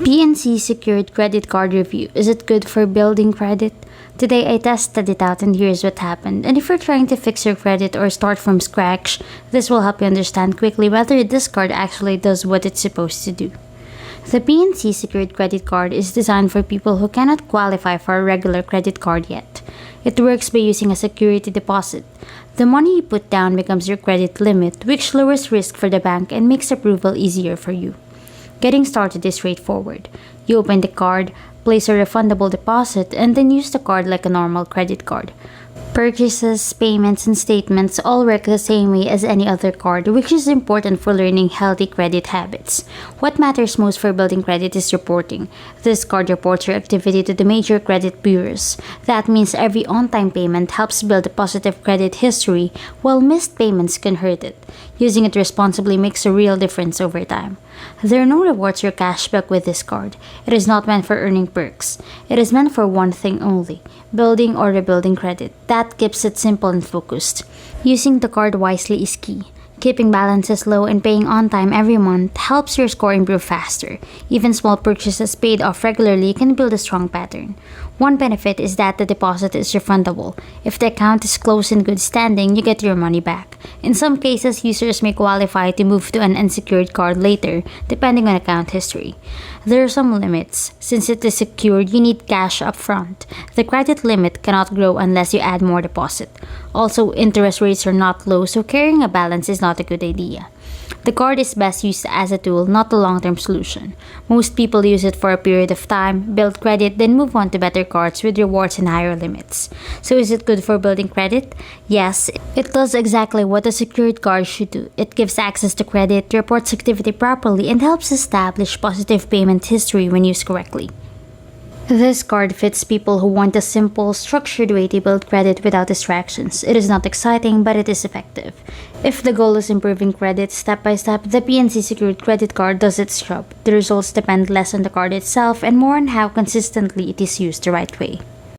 PNC Secured Credit Card Review. Is it good for building credit? Today I tested it out and here's what happened. And if you're trying to fix your credit or start from scratch, this will help you understand quickly whether this card actually does what it's supposed to do. The PNC Secured Credit Card is designed for people who cannot qualify for a regular credit card yet. It works by using a security deposit. The money you put down becomes your credit limit, which lowers risk for the bank and makes approval easier for you. Getting started is straightforward. You open the card, place a refundable deposit, and then use the card like a normal credit card. Purchases, payments, and statements all work the same way as any other card, which is important for learning healthy credit habits. What matters most for building credit is reporting. This card reports your activity to the major credit bureaus. That means every on-time payment helps build a positive credit history, while missed payments can hurt it. Using it responsibly makes a real difference over time. There are no rewards or cashback with this card. It is not meant for earning perks. It is meant for one thing only: building or rebuilding credit. That keeps it simple and focused. Using the card wisely is key. Keeping balances low and paying on time every month helps your score improve faster. Even small purchases paid off regularly can build a strong pattern. One benefit is that the deposit is refundable. If the account is closed in good standing, you get your money back. In some cases, users may qualify to move to an unsecured card later, depending on account history. There are some limits. Since it is secured, you need cash upfront. The credit limit cannot grow unless you add more deposit. Also, interest rates are not low, so carrying a balance is not a good idea. The card is best used as a tool, not a long-term solution. Most people use it for a period of time, build credit, then move on to better cards with rewards and higher limits. So is it good for building credit? Yes, it does exactly what a secured card should do. It gives access to credit, reports activity properly, and helps establish positive payment history when used correctly. This card fits people who want a simple, structured way to build credit without distractions. It is not exciting, but it is effective. If the goal is improving credit step by step, the PNC Secured Credit Card does its job. The results depend less on the card itself and more on how consistently it is used the right way.